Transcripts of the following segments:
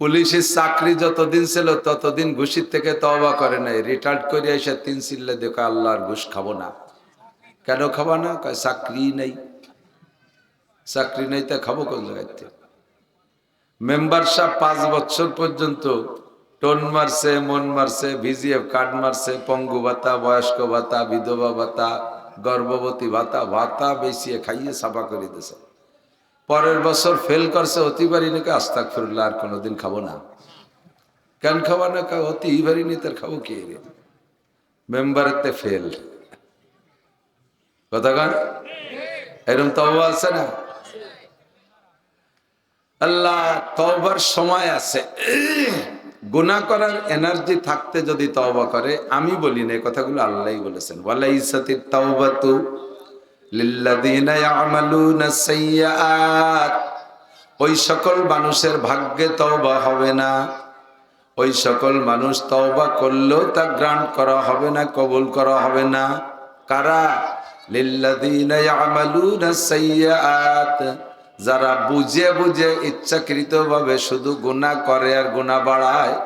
পুলিশের চাকরি যতদিন ছিল ততদিন ঘুষির থেকে তওবা করে নাই। রিটায়ার্ড করে এসে 3 চিল্লে দেখো আল্লাহর ঘুষ খাবো না। কেন খাবো না? কয় চাকরি নেই। চাকরি নেই তা খাবো কোন জায়গাতে? মেম্বার সাহেব 5 বছর পর্যন্ত টোন মারছে, মন মারছে, ভিজিএফ কার্ড মারছে, পঙ্গু ভাতা, বয়স্ক ভাতা, বিধবা ভাতা, গর্ভবতী ভাতা, ভাতা বেশিয়ে খাইয়ে সাফা করে দিয়েছে। পরের বছর ফেল করছে, অতি বাড়ি নাকি আস্তাগফিরুল্লাহ আর কোনোদিন খাবো না। কেন খাবো না? অতি বাড়ি নি তার খাবো কি রে? মেম্বারেতে ফেল। কথা কান এরকম তওবা আছে না? আল্লাহ তওবার সময় আছে। গুনাহ করার এনার্জি থাকতে যদি তওবা করে, আমি বলি না, এই কথাগুলো আল্লাহই বলেছেন। ওয়ালাইসাতিত তাওবাতু লিল্লাযিনা ইয়ামালুনা সাইয়্যাত। ওই সকল মানুষের ভাগ্যে তওবা হবে না। ওই সকল মানুষ তওবা করলেও তা গ্রান্ট করা হবে না, কবুল করা হবে না। কারা? লিল্লাযিনা ইয়ামালুনা সাইয়্যাত, যারা বুঝে বুঝে ইচ্ছাকৃতভাবে শুধু গুনাহ করে আর গুনাহ বাড়ায়।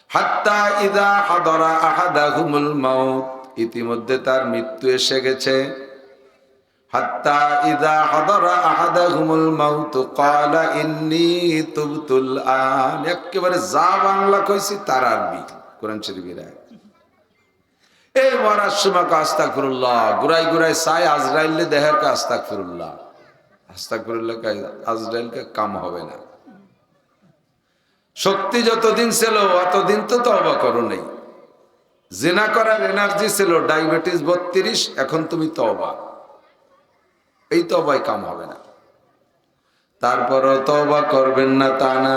হাত্তা ইযা হাদারা আহাদাহুমুল মাউত, ইতিমধ্যে তার মৃত্যু এসে গেছে। হাত্তা ইযা হাদারা আহাদাহুমুল মাউত ক্বালা ইন্নী তুবতুল আন। একেবারে যা বাংলা কইছি তার আরবি কোরআন শরীফের আয়াত। এই মরার সময় আস্তাগফিরুল্লাহ, গুরাই গুরাই চাই আজরাইলে দেহের কা আস্তাগফিরুল্লাহ। আস্তাগফিরুল্লাহ কা আজরাইল কা কাম হবে না। শক্তি যতদিন ছিল অতদিন তো তওবা করো নাই। জিনা করার এনার্জি ছিল, ডায়াবেটিস 32, এখন তুমি তওবা। এই তওবায় কাম হবে না। তারপরও তওবা করবেন না তা না,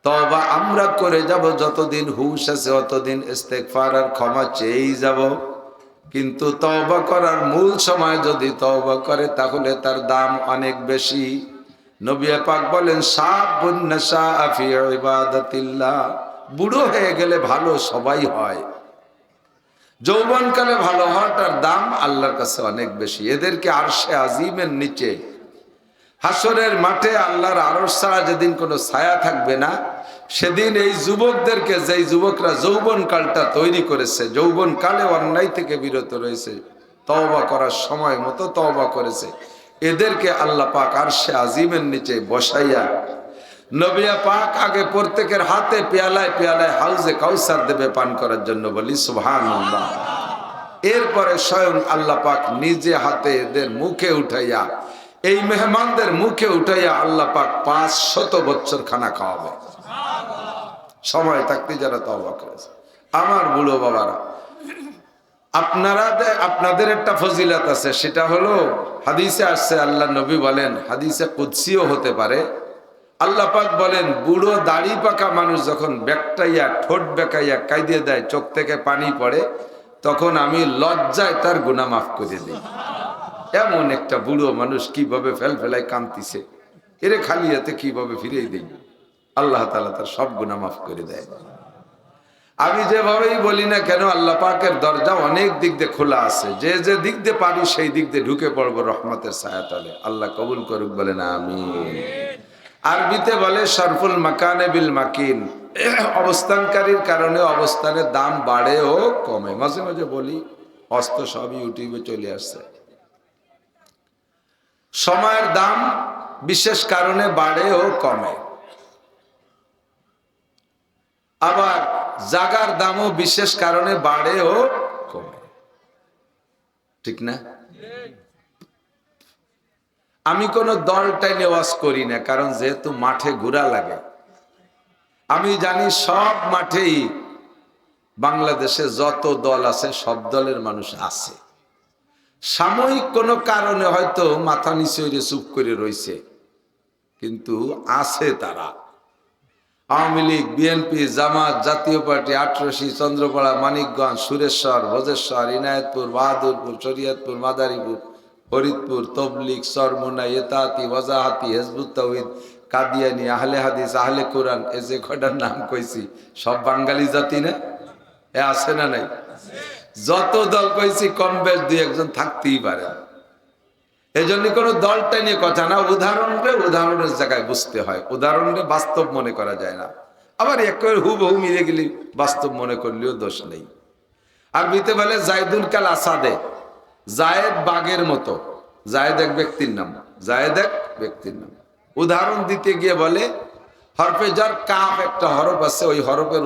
তওবা আমরা করে যাব যতদিন হুঁশ আছে, অতদিন ইস্তেগফার আর ক্ষমা চেয়েই যাব। কিন্তু তওবা করার মূল সময় যদি তওবা করে তাহলে তার দাম অনেক বেশি। নবী পাক বলেন, শাবুন নাশা ফি ইবাদাতিল্লাহ, বুড়ো হয়ে গেলে ভালো সবাই হয়, যৌবনকালে ভালো হওয়াটার দাম আল্লাহর কাছে অনেক বেশি। এদেরকে আরশে আজিমের নিচে হাসরের মাঠে আল্লাহর আরশ ছাড়া যেদিন কোনো ছায়া থাকবে না, সেদিন এই যুবকদেরকে, যেই যুবকরা যৌবনকালটা তৈরি করেছে, যৌবনকালে অন্যায় থেকে বিরত রয়েছে, তওবা করার সময় মতো তওবা করেছে, এদেরকে আল্লাহ পাক আরশে আজিমের নিচে বসাইয়া নবী পাক আগে প্রত্যেকের হাতে পেয়ালায় পেয়ালায় হাউজে কাউসার দেবে পান করার জন্য। বলি সুবহানাল্লাহ। এরপরে স্বয়ং আল্লাহ পাক নিজে হাতে এদের মুখে উঠাইয়া, এই মেহমানদের মুখে উঠাইয়া আল্লাহ পাক 500 বছর খানা খাওয়াবে, সময় থাকতে যারা তওবা করেছে। আমার বুড়ো বাবারা, আপনাদের একটা ফজিলত আছে, সেটা হলো হাদিসে আসছে, আল্লাহ নবী বলেন, হাদিসে কুদসিও হতে পারে, আল্লাহ পাক বলেন, বুড়ো দাড়ি পাকা মানুষ যখন বেকটাইয়া ঠোঁট বেকাইয়া কাইদে দেয়, চোখ থেকে পানি পড়ে, তখন আমি লজ্জায় তার গুনাহ মাফ করে দিই। এমন একটা বুড়ো মানুষ কিভাবে ফেলফেলায় কাঁদতিছে, এরে খালি হাতে কিভাবে ফিরিয়ে দিই, আল্লাহ তাআলা তার সব গুনাহ মাফ করে দেয়। আমি যেভাবেই বলি না কেন, আল্লাহ পাকের দরজা অনেক দিক দিয়ে খোলা আছে, যে যে দিক দিয়ে পারি সেই দিক দিয়ে ঢুকে পড়বো রহমতের ছায়াতলে। আল্লাহ কবুল করুক, বলেন আমিন। আরবিতে বলে শরফুল মাকানে বিল মাকিন, অবস্থানকারীর কারণে অবস্থানের দাম বাড়ে ও কমে। মাঝে মাঝে বলি, অস্ত সব ইউটিউবে চলে আসছে। সময়ের দাম বিশেষ কারণে বাড়ে ও কমে, আবার জাগার দামও বিশেষ কারণে বাড়ে ও কমে, ঠিক না? আমি কোনো দলটাই নেওয়াজ করি না, কারণ যেহেতু মাঠে ঘোরা লাগে, আমি জানি সব মাঠেই বাংলাদেশে যত দল আছে সব দলের মানুষ আছে। সাময়িক কোনো কারণে হয়তো মাথা নিচে হয়ে চুপ করে রয়েছে, কিন্তু আছে তারা। আওয়ামী লীগ, বিএনপি, জামাত, জাতীয় পার্টি, আটরশি, চন্দ্রপাড়া, মানিকগঞ্জ, সুরেশ্বর, ভোজেশ্বর, ইনায়েতপুর, বাহাদুরপুর, শরীয়তপুর, মাদারীপুর, ফরিদপুর, তবলিগ, চরমোনাই, এতাহাতি, ওয়াজাহাতি, হিজবুত তাওহীদ, কাদিয়ানি, আহলে হাদিস, আহলে কোরআন, এই যে কয়টার নাম কইছি সব বাঙালি জাতি না? এ আছে না নাই? যত দল কইছি কম বেশ দুই একজন থাকতেই পারে। এই জন্য কোনো দলটা নিয়ে কথা না, উদাহরণের জায়গায় বুঝতে হয়, উদাহরণে বাস্তব মনে করা যায় না। আবার একেবারে হুবহু মিলে গেলে বাস্তব মনে করলেও দোষ নেই। আরবিতে বলে জায়দুল কাল আসাদে, জায়েদ বাঘের মতো। জায়েদ এক ব্যক্তির নাম, জায়েদ এক ব্যক্তির নাম। উদাহরণ দিতে গিয়ে বলে হরফে জার কাফ একটা হরফ আছে, ওই হরফের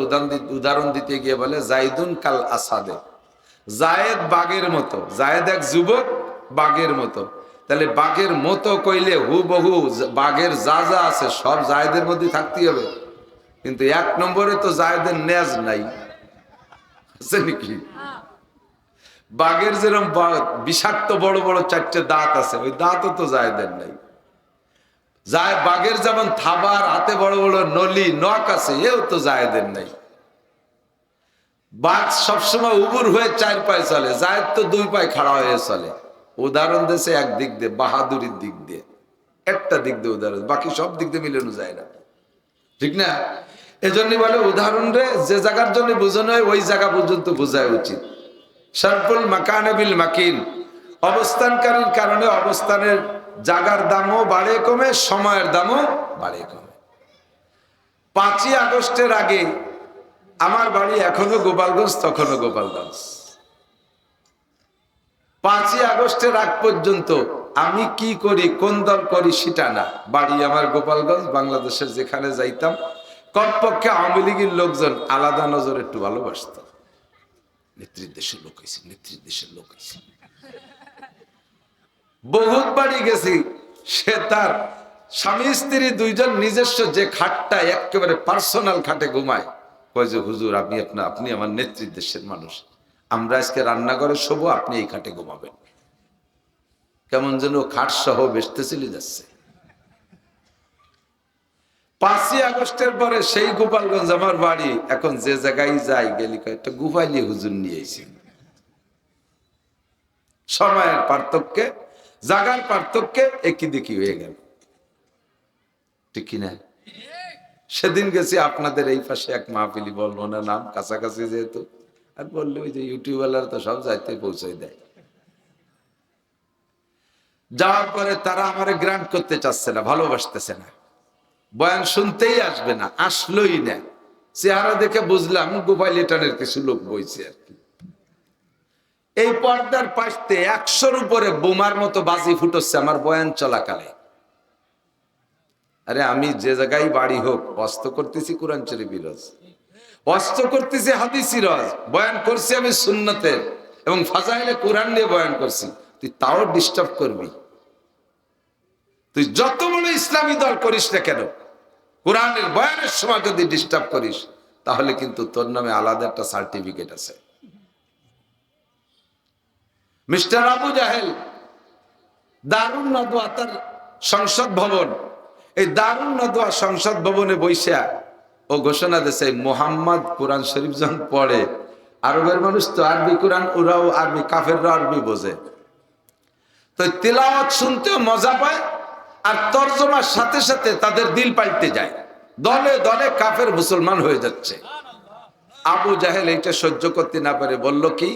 উদাহরণ দিতে গিয়ে বলে জাইদুন কাল আসাদে, জায়েদ বাঘের মতো। জায়েদ এক যুবক বাঘের মতো। তাহলে বাঘের মতো কইলে হুবহু বাঘের যা যা আছে সব জায়েদের মধ্যে থাকতেই হবে। কিন্তু এক নম্বরে তো জায়েদের নেজ নাই, আছে নাকি? বাঘের যেরকম বিষাক্ত বড় বড় চারটে দাঁত আছে, ওই দাঁতও তো জায়েদের নাই। যায় বাঘের যেমন থাবার হাতে বড় বড় নলি নখ আছে, এও তো জায়েদের নাই। বাঘ সবসময় উবুর হয়ে 4 পায়ে চলে, জায়েদ তো 2 পায়ে খাড়া হয়ে চলে। উদাহরণ দিয়েছে এক দিক দিয়ে, বাহাদুরির দিক দিয়ে, একটা দিক দিয়ে উদাহরণ, বাকি সব দিক দিয়ে মিলানো যায় না, ঠিক না? এজন্য বলে উদাহরণ রে যে জায়গার জন্য বোঝানো হয় ওই জায়গা পর্যন্ত বোঝায় উচিত। শারফুল মাকানে বিল মাকিন, অবস্থানকারীর কারণে অবস্থানের জায়গার দামও বাড়ে কমে, সময়ের দামও বাড়ে কমে। 5ই আগস্টের আগে আমার বাড়ি এখনো গোপালগঞ্জ, তখনও গোপালগঞ্জ। 5ই আগস্টের আগ পর্যন্ত আমি কি করি, কোন দল করি সেটা না, বাড়ি আমার গোপালগঞ্জ। বাংলাদেশের যেখানে যাইতাম কমপক্ষে আওয়ামী লীগের লোকজন আলাদা নজরে একটু ভালোবাসত। নেত্রীর দেশের লোক হয়েছে, নেত্রীর দেশের লোক হয়েছে। বহুত বাড়ি গেছি, সে তার স্বামী স্ত্রী দুইজন নিজস্ব যে খাটটা একেবারে পার্সোনাল খাটে ঘুমায়, কয় যে হুজুর আপনি আমার নেত্রীর দেশের মানুষ, আমরা আজকে রান্নাঘরে শোবো, আপনি এই খাটে ঘুমাবেন। কেমন যেন খাট সহ বেসতে চলে যাচ্ছে। 5ই আগস্টের পরে সেই গোপালগঞ্জ আমার বাড়ি। এখন যে জায়গায় যাই গেলি একটা গুফাইলি হুজুর নিয়ে এসেছি। সময়ের পার্থক্যে, জায়গার পার্থক্যে একই দেখি হয়ে গেল, ঠিক কিনা? সেদিন গেছি আপনাদের এই পাশে এক মাহফিলি, বলবো না নাম, কাছাকাছি যেহেতু, আর বললে ওই যে ইউটিউবাররা তো সব যাইতে পৌঁছাই দেয়। যাওয়ার পরে তারা আমারে গ্রান্ট করতে চাচ্ছে না, ভালোবাসতেছে না, বয়ান শুনতেই আসবে না, আসলোই না। চেহারা দেখে বুঝলাম গোপাইলিটানের কিছু লোক বইছে আর কি। এই পর্দার পাশে 100-র উপরে বোমার মতো বাজি ফুটছে আমার বয়ান চলাকালে। আরে আমি যে জায়গায় বাড়ি হোক, অস্ত করতেছি কোরআন শরীফ রজ, অস্ত করতেছি হাদিসি রজ, বয়ান করছি আমি সুন্নতের এবং ফাজাইলে কোরআন নিয়ে বয়ান করছি। তুই তাও ডিস্টার্ব করবি? তুই যত বড় ইসলামী দল করিস না কেন, কোরআনের বয়ানের সময় যদি ডিস্টার্ব করিস, তাহলে কিন্তু তোর নামে আলাদা একটা সার্টিফিকেট আছে। মিস্টার আবু জাহেল দারুন নদওয়া, তার সংসদ ভবন, এই দারুন নদওয়া সংসদ ভবনে বৈশা ও ঘোষণা দিয়েছে মোহাম্মদ কোরআন শরীফ যখন পড়ে, আরবের মানুষ তো আরবি কোরআন, ওরাও আরবি, কাফেররা আরবি বোঝে, তো তিলাওয়াত শুনতেও মজা পায়, আর তরজমার সাথে সাথে তাদের দিল পাল্টে যায়, দলে দলে কাফের মুসলমান হয়ে যাচ্ছে। আবু জাহেল এটা সহ্য করতে না পারে বলল কি,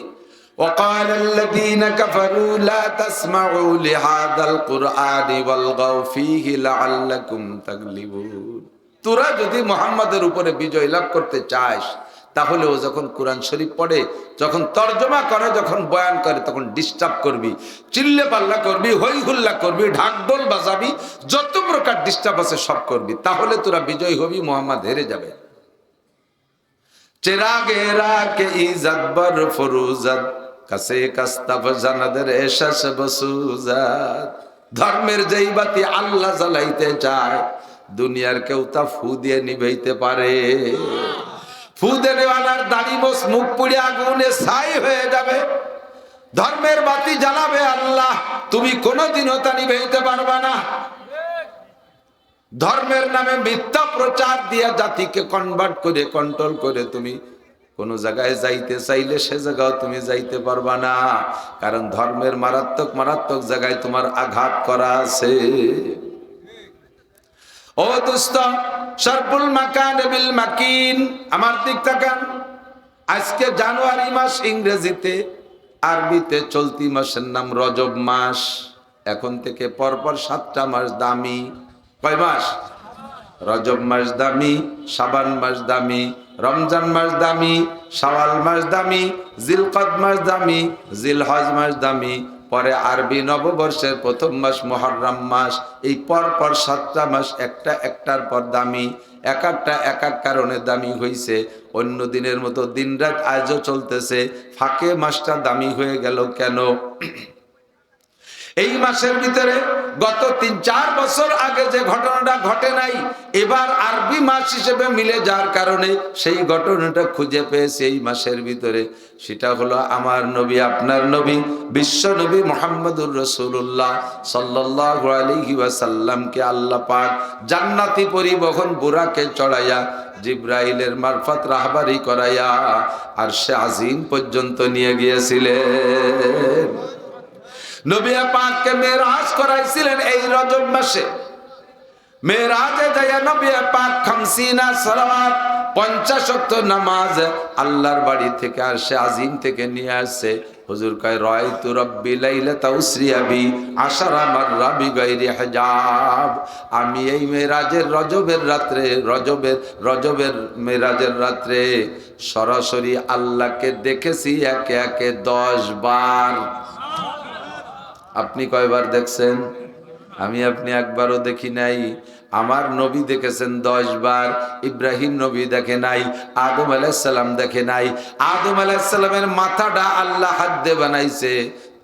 وقال الذين كفروا لا تسمعوا لهذا القرآن والغوا فيه لعلكم تغلبون। তোরা যদি মুহাম্মাদের উপরে বিজয় লাভ করতে চাস, তাহলে ও যখন কোরআন শরীফ পড়ে, যখন তরজমা করে, যখন বয়ান করে, তখন ডিস্টার্ব করবি, চিল্লে পাল্লা করবি, হই হুল্লা করবি, ঢাকঢোল বাজাবি, যত প্রকার ডিস্টার্ব আছে সব করবি, তাহলে তোরা বিজয় হবি, মুহাম্মদ হেরে যাবে। চেরাগেরা কে ইজ্জত বর ফরুজত কাছে কাস্তাফ জানাদের এশাস বসুজাত। ধর্মের যেই বাতি আল্লাহ জ্বালাইতে চায়, দুনিয়ার কেউ তা ফু দিয়ে নিভাইতে পারে। ফু দেওয়ালার দাড়ি মোছ মুখ পুড়ে আগুনে ছাই হয়ে যাবে। ধর্মের বাতি জ্বালাবে আল্লাহ, তুমি কোনোদিনও তা নিভাইতে পারবা না। ধর্মের নামে মিথ্যা প্রচার দিয়ে জাতিকে কনভার্ট করে, কন্ট্রোল করে তুমি কোন জায়গায় যাইতে চাইলে সে জায়গাও তুমি যাইতে পারবা না, কারণ ধর্মের মারাত্মক মারাত্মক জায়গায় তোমার আঘাত করা আছে। ও দোস্ত, শারফুল মাকান বিল মাকিন, আমার দিক তাকান। আজকে জানুয়ারি মাস, ইংরেজিতে, আরবিতে চলতি মাসের নাম রজব মাস। এখন থেকে পরপর 7টা মাস দামি। কয় মাস? রজব মাস দামি, শাবান মাস দামি, রমজান মাস দামি, শাওয়াল মাস দামি, জিলকদ মাস দামি, জিলহজ মাস দামি, পরে আরবি নববর্ষের প্রথম মাস মুহররম মাস। এই পরপর 7টা মাস একটা একটার পর দামি। এক একটা এক এক কারণে দামি হয়েছে। অন্য দিনের মতো দিনরাত আজও চলতেছে, ফাঁকে মাসটা দামি হয়ে গেল কেন? এই মাসের ভিতরে গত 3-4 বছর আগে যে ঘটনাটা ঘটে নাই, এবার আরবি মাস হিসেবে মিলে যাওয়ার কারণে সেই ঘটনাটা খুঁজে পেয়েছে এই মাসের ভিতরে। সেটা হলো আমার নবী, আপনার নবী, বিশ্ব নবী মুহাম্মদুর রাসূলুল্লাহ সাল্লাল্লাহু আলাইহি ওয়াসাল্লামকে আল্লাহ পাক জান্নাতি পরিবহন বুরাকে চড়াইয়া জিব্রাইলের মারফত রাহবারি করাইয়া আরশে আজিম পর্যন্ত নিয়ে গিয়েছিলেন। নবী পাককে মেরাজ করাইছিলেন এই রজব মাসে। মেরাজে যাইয়া নবী পাক 50 সালাওয়াত 50 ওয়াক্ত নামাজ আল্লাহর বাড়ি থেকে আরশে আজিম থেকে নিয়ে আসছে। হুজুর কয় রাআইতু রাব্বি লাইলাতা উসরিয়া বি 10 মাররা বিগাইরি হিজাব। আমি এই মেরাজের রজবের রাত্রে, রজবের মেরাজের রাত্রে সরাসরি আল্লাহকে দেখেছি একে একে 10 বার। আপনি কয়বার দেখছেন? আমি আপনি একবারও দেখি নাই। আমার নবী দেখেছেন 10 বার। ইব্রাহিম নবী দেখে নাই, আদম আলাইহিস সালাম দেখে নাই। আদম আলাইহিস সালামের মাথাটা আল্লাহ হাত দিয়ে বানাইছে,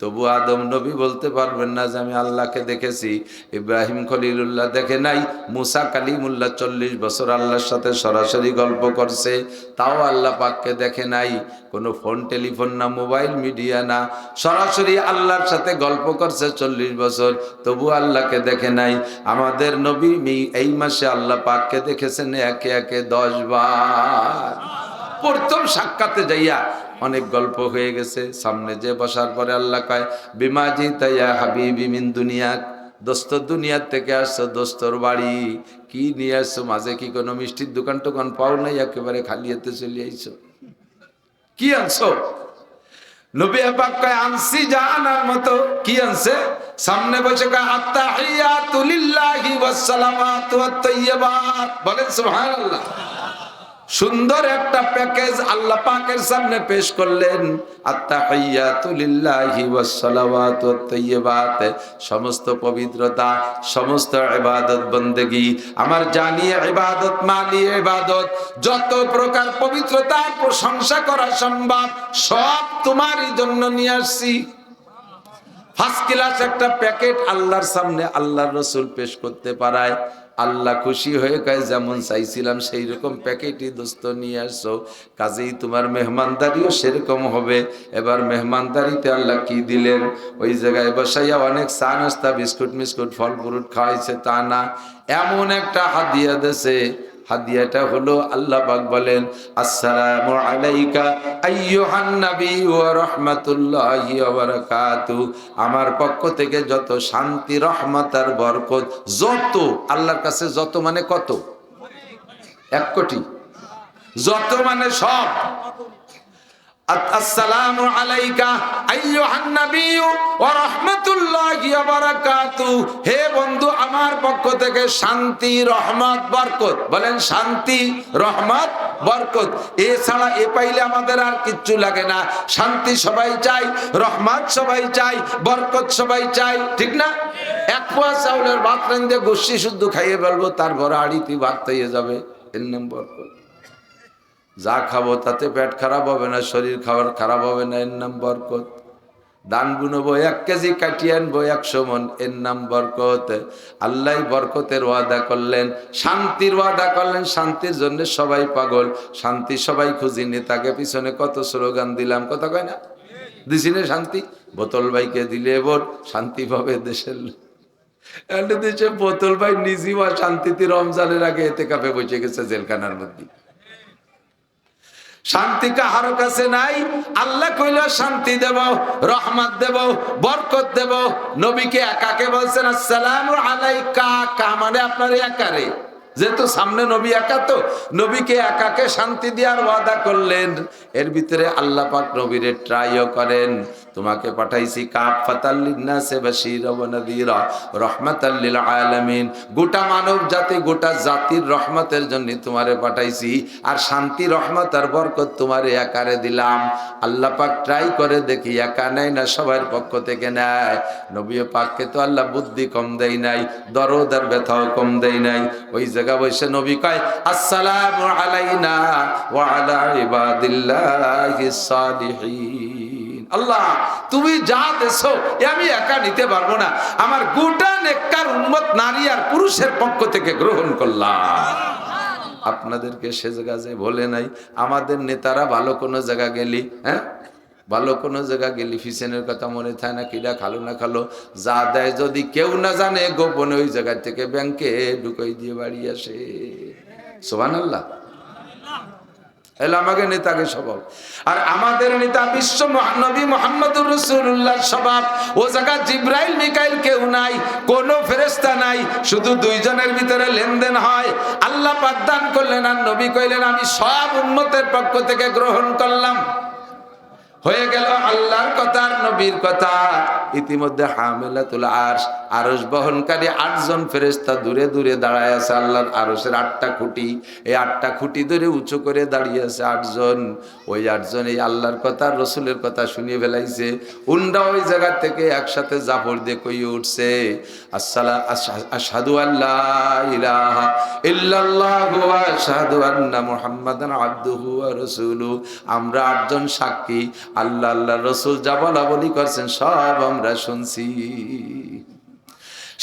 তবু আদম নবী বলতে পারবেন না যে আমি আল্লাহকে দেখেছি। ইব্রাহিম খলিলুল্লাহ দেখে নাই। মুসা কালিমুল্লাহ 40 বছর আল্লাহর সাথে সরাসরি গল্প করছে, তাও আল্লাহ পাককে দেখে নাই। কোনো ফোন টেলিফোন না, মোবাইল মিডিয়া না, সরাসরি আল্লাহর সাথে গল্প করছে 40 বছর, তবু আল্লাহকে দেখে নাই। আমাদের নবী এই মাসে আল্লাহ পাককে দেখেছেন একে একে 10 বার। প্রথম সাক্ষাতে যাইয়া অনেক গল্প হয়ে গেছে। সামনে যে বসার পরে আল্লাহ কয় বিমাজি তাইয়া হাবিবি মিন দুনিয়া, দোস্ত দুনিয়ার থেকে আসছো, দোস্তর বাড়ি কি নিয়ে আসছো? মাঝে কি কোনো মিষ্টির দোকান টোকান পাও নাই? একেবারে খালি হাতে চলে আইছো, কি আনছো? নবী পাক কয় আনছি যা আনার মতো। কি আনছে? সামনে বসে কয় আত্তাহিয়াতু লিল্লাহি ওয়াস সালামাতু ওয়াত তাইয়্যিবাত। বলেন সুবহানাল্লাহ। সুন্দর একটা প্যাকেজ আল্লাহ পাকের সামনে পেশ করলেন। আত্তাহিয়াতু লিল্লাহি ওয়াস সালাওয়াতু ওয়াত তাইয়্যিবাত, সমস্ত পবিত্রতা, সমস্ত ইবাদত বন্দেগী, আমার জানি ইবাদত, মালি ইবাদত, যত প্রকার পবিত্রতার প্রশংসা করা সম্ভব সব তোমারই জন্য নিয়ে আসছি। ফার্স্ট ক্লাস একটা প্যাকেট আল্লাহর সামনে আল্লাহর রাসূল পেশ করতে পারায় আল্লাহ খুশি হয়ে কয় যেমন চাইছিলাম সেই রকম প্যাকেটই দোস্ত নিয়ে আসছো, কাজেই তোমার মেহমানদারিও সেরকম হবে। এবার মেহমানদারিতে আল্লাহ কি দিলেন? ওই জায়গায় বসাইয়া অনেক চা নাস্তা, বিস্কুট মিস্কুট, ফল ফ্রুট খাওয়াইছে তা না, এমন একটা হাদিয়া দেছে। হাদিয়াটা হলো আল্লাহ পাক বলেন আসসালামু আলাইকা আইয়ুহান নবী ওয়া রাহমাতুল্লাহি ওয়া বারাকাতুহু, আমার পক্ষ থেকে যত শান্তি, রহমত আর বরকত, যত আল্লাহর কাছে যত মানে কত? 1 কোটি। যত মানে সব। আসসালামু আলাইকা আইয়ুহান নবী ওয়া রাহমাতুল্লাহি ওয়া বারাকাতুহু, হে বন্ধু আমার পক্ষ থেকে শান্তি, রহমত, বরকত। বলেন শান্তি, রহমত, বরকত। এছাড়া এ পাইলে আমাদের আর কিচ্ছু লাগে না। শান্তি সবাই চাই, রহমত সবাই চাই, বরকত সবাই চাই, ঠিক না? 1 পোয়া চাউলের ভাত রাঁধে গোষ্ঠী শুদ্ধ খাইয়ে ফেলবো, তারপর আড়িতে ভাত হয়ে যাবে, এর নাম বরকত। যা খাবো তাতে পেট খারাপ হবে না, শরীর খারাপ হবে না, এর নাম বরকত। দান বুনবো 1 কেজি, কাটিয়ে আনবো 100 মন, এর নাম বরকত। আল্লাহ বরকতের ওয়াদা করলেন, শান্তির ওয়াদা করলেন। শান্তির জন্য সবাই পাগল, শান্তি সবাই খুঁজি, নেতাকে পিছনে কত স্লোগান দিলাম, কথা কয় না? দিছি না শান্তি? বোতল ভাইকে দিলে ভোট, শান্তি পাবে দেশের দেশে। বোতল ভাই নিজেও শান্তিতে রমজানের আগে এতে কাপে বসে গেছে জেলখানার মধ্যে। শান্তি কাহার কাছে নাই। আল্লাহ কইল শান্তি দেব, রহমত দেব, বরকত দেব। নবীকে একাকে বলছেন আসসালামু আলাইকা, কা মানে আপনার একারে, যেহেতু সামনে নবী একা, তো নবীকে একাকে শান্তি দেওয়ার ওয়াদা করলেন। এর ভিতরে আল্লাহ পাক নবীরে ট্রাইও করেন। তোমাকে পাঠাইছি কাফাতাল লিন্নাসি বাশীরা ওয়া নাযীরা রাহমাতাল লিল আলামিন, গোটা মানব জাতি, গোটা জাতির রহমতের জন্য তোমারে পাঠাইছি। আর শান্তি, রহমত আর বরকত তোমারে একারে দিলাম। আল্লাহ পাক ট্রাই করে দেখি, একা নেয় না, সবার পক্ষ থেকে নেয়। নবী পাককে তো আল্লাহ বুদ্ধি কম দেয় নাই, দরদ আর ব্যথাও কম দেয় নাই। ওই জায়গা বসে নবী কয় আসসালামু আলাইনা ওয়া আলা ইবাদিল্লাহিস সালিহিন। আল্লাহ তুমি যা দেছো এ আমি একা নিতে পারবো না, আমার গোটা নেককার উম্মত নারী আর পুরুষের পক্ষ থেকে গ্রহণ করলাম। আপনাদেরকে সে জায়গা যে বলে নাই, আমাদের নেতারা ভালো কোনো জায়গা গেলি, হ্যাঁ ভালো কোনো জায়গা গেলি ফিসেনের কথা মনে থাকে না, কিডা খালো না খালো, যা দেয় যদি কেউ না জানে, গোপনে ওই জায়গা থেকে ব্যাংকে ঢুকাই দিয়ে বাড়ি আসে। সুবহানাল্লাহ। এলা আমাকে নেতাকে স্বভাব। আর আমাদের নেতা বিশ্ব নবী মুহাম্মদুর রাসূলুল্লাহ স্বভাব। ও জায়গা জিবরাইল মিকাইল কেউ নাই, কোনো ফেরেশতা নাই, শুধু দুইজনের ভিতরে লেনদেন হয়। আল্লাহ পাক দান করলেন আর নবী কইলেন আমি সব উম্মতের পক্ষ থেকে গ্রহণ করলাম। হয়ে গেল আল্লাহর কথা আর নবীর কথা। ইতিমধ্যে হামিলাতুল আরশ, আরশ বহনকারী 8 জন ফেরেশতা দূরে দূরে দাঁড়ায় আছে। আল্লাহর আরশের 8টা খুঁটি, এই 8টা খুঁটি ধরে উঁচু করে দাঁড়িয়ে আছে 8 জন। ওই 8 জন এই আল্লাহর কথা রসুলের কথা শুনিয়ে ফেলাইছে। উন্ডা ওই জায়গা থেকে একসাথে জাফর দিয়ে কইয়ে উঠছে আশহাদু আল্লা ইলাহা ইল্লাল্লাহু ওয়া আশহাদু আন্না মুহাম্মাদান আবদুহু ওয়া রাসূলুহু। আমরা 8 জন সাক্ষী, আল্লাহ আল্লাহ রসুল যা বলা বলি করছেন সব আমরা শুনছি।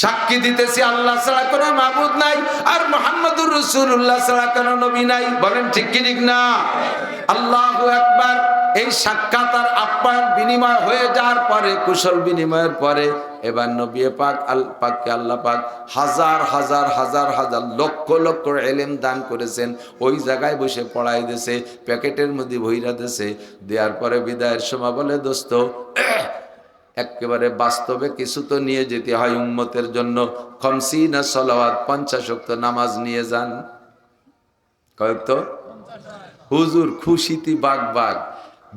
সাক্ষী দিতেছি আল্লাহ ছাড়া কোনো মাবুদ নাই, আর মুহাম্মদুর রাসূলুল্লাহ ছাড়া কোনো নবী নাই। বলেন ঠিক কি ঠিক না? আল্লাহু আকবার। এই সাক্ষাৎ আর আপ্যায়ন বিনিময় হয়ে যাওয়ার পরে, কুশল বিনিময়ের পরে, এবার নবী পাক পাককে আল্লাহ পাক হাজার হাজার হাজার হাজার লক্ষ লক্ষ ইলম দান করেছেন। ওই জায়গায় বসে পড়াই দিয়েছে, প্যাকেটের মধ্যে ভইরা দিয়েছে। দেওয়ার পরে বিদায়ের সময় বলে দোস্ত, একেবারে বাস্তবে কিছু তো নিয়ে যেতে হয় উম্মতের জন্য। খামসিনা সালাওয়াত, 50 ওয়াক্ত নামাজ নিয়ে যান। কয়েক তো হুজুর খুশিতে বাগ বাগ।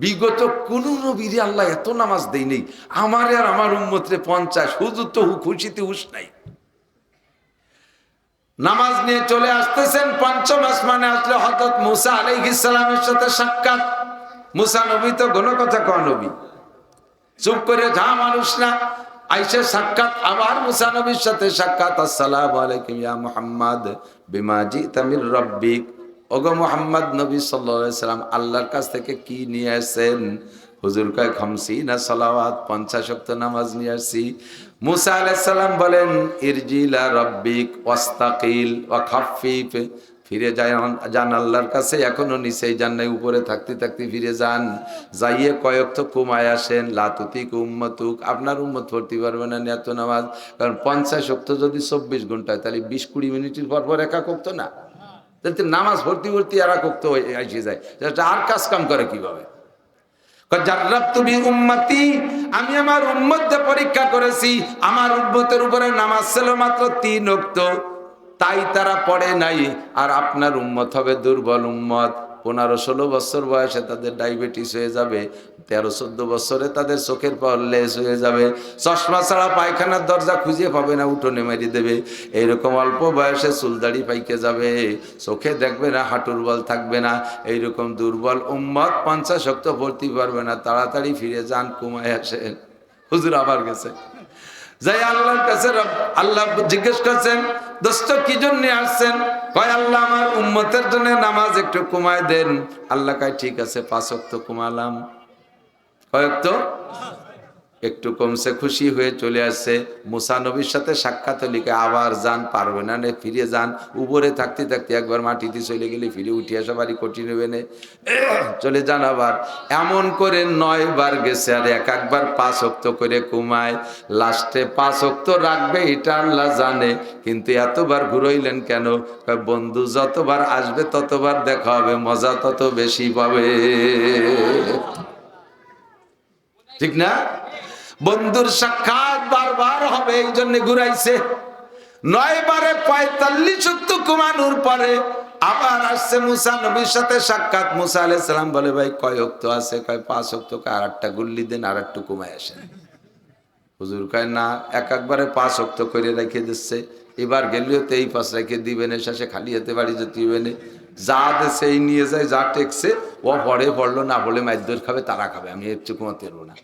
বিগত কোন নবীরে আল্লাহ এত নামাজ দেই নেই, আমার আর আমার উম্মতরে 50। হুজুর তো খুশিতে হুশ নাই। নামাজ নিয়ে চলে আসতেছেন, 5ম আসমানে আসলে হযরত মুসা আলাইহিস সালামের সাথে সাক্ষাৎ। মুসা নবী তো ঘন কথা কন নবী, চুপ করে যা মানুষ না। আইসে সাক্ষাৎ, আবার মুসা নবীর সাথে সাক্ষাৎ। আসসালামু আলাইকুম ইয়া মুহাম্মদ বিমা জিতা মির রাব্বিক। ওগো মুহাম্মদ নবী সাল্লাল্লাহু আলাইহি সাল্লাম আল্লাহর কাছ থেকে কি নিয়ে আসেন? হুজুর কয় খামসিনা সালাওয়াত, 50 ওয়াক্ত নামাজ নিয়ে আসছি। মুসা আলাইহিস সালাম বলেন ইরজিলা রাব্বিক ওয়াস্তাকিল ওয়া খাফফিফ। ফিরে যান আল্লাহর কাছে, এখনো নিচেই যান নাই, উপরে থাকতে থাকতে ফিরে যান। যাইয়ে কয়েক তো কমায় আসেন। লাতুতিক উম্মতুক, আপনার উম্মত পড়তে পারবে না এত নামাজ। কারণ 50 ওয়াক্ত যদি 24 ঘন্টায়, তাহলে 20-20 মিনিটের পর পর একা করতো না, তাহলে নামাজ ভর্তি ভর্তি এরা করতে এসে যায়। আর কাজ কাম করে কিভাবে? আমি আমার উম্মতকে পরীক্ষা করেছি, আমার উম্মতের উপরে নামাজ ছিল মাত্র 3 ওয়াক্ত, তাই তারা পড়ে নাই। আর আপনার উম্মত হবে দুর্বল উম্মত। 15-16 বছর বয়সে তাদের ডায়াবেটিস হয়ে যাবে, 13-14 বছরে তাদের চোখের পাওয়ার লেস হয়ে যাবে, চশমা ছাড়া পায়খানার দরজা খুঁজে পাবে না, উঠোনে মেরে দেবে। এইরকম অল্প বয়সে চুলদাড়ি পাইকে যাবে, চোখে দেখবে না, হাঁটুর বল থাকবে না। এইরকম দুর্বল উম্মত 50 ওয়াক্ত পড়তে পারবে না। তাড়াতাড়ি ফিরে যান, ঘুমায় আসেন। হুজুর আবার গেছে, যাই আল্লাহর কাছে। আল্লাহ জিজ্ঞেস করছেন দোস্ত কি জন্য আসছেন? কয় আল্লাহ আমার উম্মতের জন্য নামাজ একটু কমায় দেন। আল্লাহ কয় ঠিক আছে, 5 ওয়াক্ত কমালাম। কয়েক তো একটু কমছে, খুশি হয়ে চলে আসছে। মুসা নবীর সাথে সাক্ষাৎ লিখে আবার যান, পারবে না নে, ফিরে যান। উপরে থাকতে থাকতে একবার মাটিতে চলে গেলে ফিরে উঠে আসা বাড়ি কঠিন হবে না, চলে যান আবার। এমন করে 9 বার গেছে, আর একবার 5 ওয়াক্ত করে কমায়। লাস্টে 5 ওয়াক্ত রাখবে এটা আল্লাহ জানে, কিন্তু এতবার ঘুরাইলেন কেন? বন্ধু যতবার আসবে ততবার দেখা হবে, মজা তত বেশি পাবে। ঠিক না? বন্ধুর সাক্ষাৎ বারবার হবে, এই জন্য ঘুরাইছে। 9 বারে 45 ওয়াক্ত কমানোর পরে আবার আসছে মুসা নবীর সাথে সাক্ষাৎ। মুসা আলাইহিস সালাম বলে, ভাই কয় ওয়াক্ত আছে? কয় 5 ওয়াক্ত। কয় আর একটা গুল্লি দেন, আর একটু কমায় আসেন। হুজুর কয় না, একবারে 5 ওয়াক্ত করে রেখে দিচ্ছে। এবার গেলেও তো এই 5 রেখে দিবেন, শেষে খালি হাতে বাড়ি যেতে হবে না। যা দেশে এই নিয়ে যায়, যা টেকছে ও পড়লো, না বলে মাইদুর খাবে, তারা খাবে, আমি একটু কমাতে পারবো না।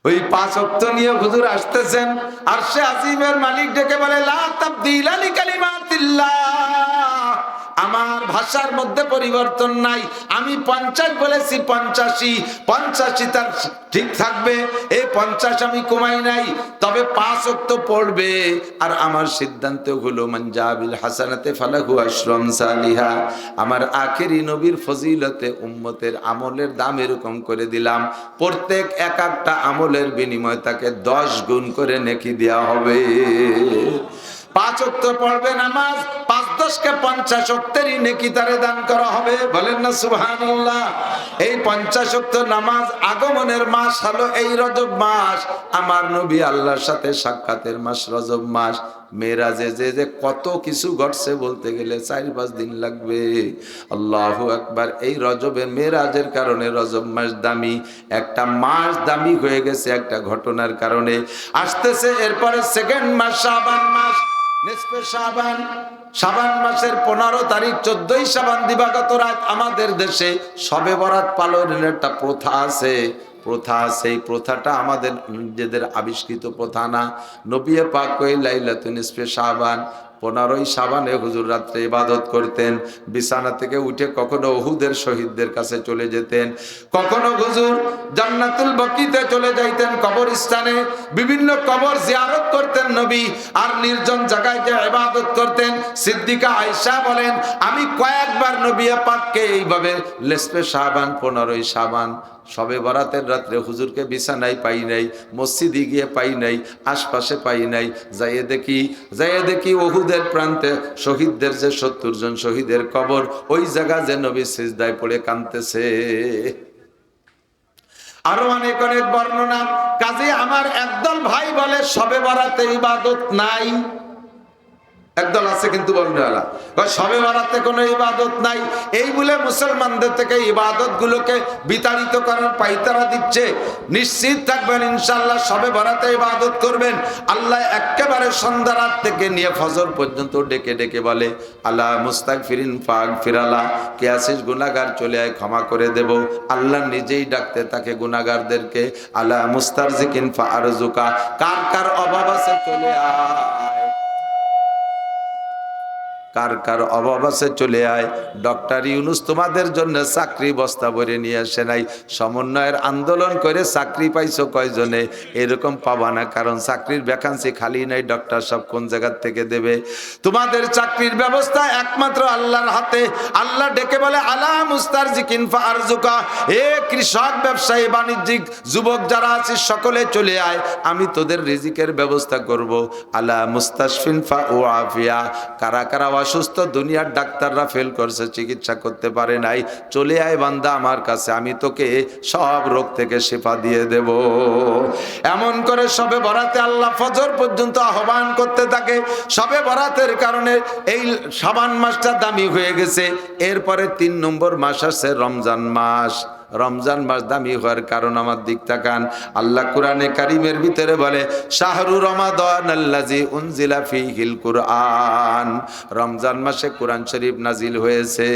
ওই 5 ওয়াক্ত নিয়ে হুজুর আসতেছেন, আর সে আজিমের মালিক ডেকে বলে, লা তাবদীলা লিকালিমাতিল্লাহ, আমার ভাষার মধ্যে পরিবর্তন নাই। আমি 50 বলেছি, 85 তার ঠিক থাকবে। এই 50 আমি কমাই নাই, তবে 5 ওয়াক্ত পড়বে। আর আমার সিদ্ধান্ত হলো, মান জাবিল হাসানাতে ফালাহু আশরু আমসালিহা। আমার আখেরি নবীর ফজিলতে উম্মতের আমলের দাম এরকম করে দিলাম, প্রত্যেক এক একটা আমলের বিনিময়ে তাকে 10 গুণ করে নেকি দেওয়া হবে। 5 ওয়াক্ত পড়বে নামাজ, 5-10 × 50 ওয়াক্তেরই নেকি তারে দান করা হবে। বলেন না সুবহানাল্লাহ। এই 50 ওয়াক্ত নামাজ আগমনের মাস হলো এই রজব মাস, আমার নবী আল্লাহর সাথে সাক্ষাতের মাস রজব মাস। মেরাজে যে কত কিছু ঘটছে বলতে গেলে 4-5 দিন লাগবে। আল্লাহু আকবার। এই রজবের মেরাজের কারণে রজব মাস দামি, একটা মাস দামি হয়ে গেছে একটা ঘটনার কারণে। আসতেছে এরপরে সেকেন্ড মাস শাবান মাস, নিসফে শাবান। শাবান মাসের 15 তারিখ 14ই শাবান দিবাগত রাত আমাদের দেশে শবে বরাত পালনের একটা প্রথা আছে। এই প্রথাটা আমাদের নিজেদের আবিষ্কৃত প্রথা না। নবী পাক কই লাইলাতুন নিসফে শাবান, 15ই শাবানে হুজুর রাত্রে ইবাদত করতেন। বিছানা থেকে উঠে কখনো উহুদের শহীদদের কাছে চলে যেতেন, কখনো হুজুর জান্নাতুল বাকিতে চলে যাইতেন, কবরস্থানে বিভিন্ন কবর জিয়ারত করতেন নবী, আর নির্জন জায়গায় যে ইবাদত করতেন। সিদ্দিকা আয়েশা বলেন, আমি কয়েকবার নবী পাককে এইভাবে নিসফে শাবান, 15ই শাবান শবে বরাতের রাত্রে হুজুরকে বিছানায় পাই নাই, মসজিদে গিয়ে পাই নাই, আশপাশে পাই নাই। যাইয়ে দেখি উহুদের প্রান্তে শহীদদের যে 70 জন শহীদের কবর, ওই জায়গা যে নবী সিজদায় পড়ে কাঁদতেছে। আরো অনেক বর্ণনা। কাজে আমার একদল ভাই বলে শবে বরাতে ইবাদত নাই, একদল আছে কিন্তু বর্ণনা শবে বরাতে কোনো ইবাদত নাই, এই বলে মুসলমানদের থেকে ইবাদত গুলোকে বিতাড়িত করার পাইতারা দিচ্ছে। নিশ্চিত থাকবেন ইনশাআল্লাহ শবে বরাতে ইবাদত করবেন। আল্লাহ একেবারে সন্ধ্যা রাত থেকে নিয়ে ফজর পর্যন্ত ডেকে ডেকে বলে, আল্লাহ মুস্তাগফিরিন ফাগফিরালা, কে আছিস গুনাহগার চলে আয় ক্ষমা করে দেব। আল্লাহ নিজেই ডাকতে তাকে গুনাহগারদেরকে, আল্লাহ মুস্তারজিকিন ফারজুকা, কার কার অভাব আছে চলে আয়, কার কার অভাব আছে চলে আয়। ডক্টর ইউনুস তোমাদের জন্য চাকরি বস্তা ভরে নিয়ে আসে নাই, সমন্বয়ের আন্দোলন করে চাকরি পাইছো কয়জনে? এরকম পাবা না, কারণ চাকরির ভ্যাকান্সি খালি নাই। ডক্টর সব কোন জায়গা থেকে দেবে? তোমাদের চাকরির ব্যবস্থা একমাত্র আল্লাহর হাতে। আল্লাহ ডেকে বলে, আলা মুস্তারজিকিন ফারজুকা, এ কৃষক, ব্যবসায়ী, বাণিজ্যিক, যুবক যারা আছিস সকলে চলে আয়, আমি তোদের রিজিকের ব্যবস্থা করব। আলা মুস্তাশফিন ফাউআফিয়া, কারা কারা অসুস্থ, দুনিয়ার ডাক্তাররা ফেল করছে, চিকিৎসা করতে পারে নাই, চলে আয় বান্দা আমার কাছে, আমি তোকে সব রোগ থেকে শিফা দিয়ে দেব। এমন করে শবে বরাতে আল্লাহ ফজর পর্যন্ত আহ্বান করতে থাকে। শবে বরাতের কারণে এই শাবান মাসটা দামি হয়ে গেছে। এরপরে 3 নম্বর মাস আছে রমজান মাস। রমজান মাস দামি হওয়ার কারণ আমার দিক তাকান। আল্লাহ কোরআনে কারিমের ভিতরে বলে, শাহরু রমাদান আল্লাযী উনজিলা ফীহিল কুরআন, রমজান মাসে কোরআন শরীফ নাজিল হয়েছে।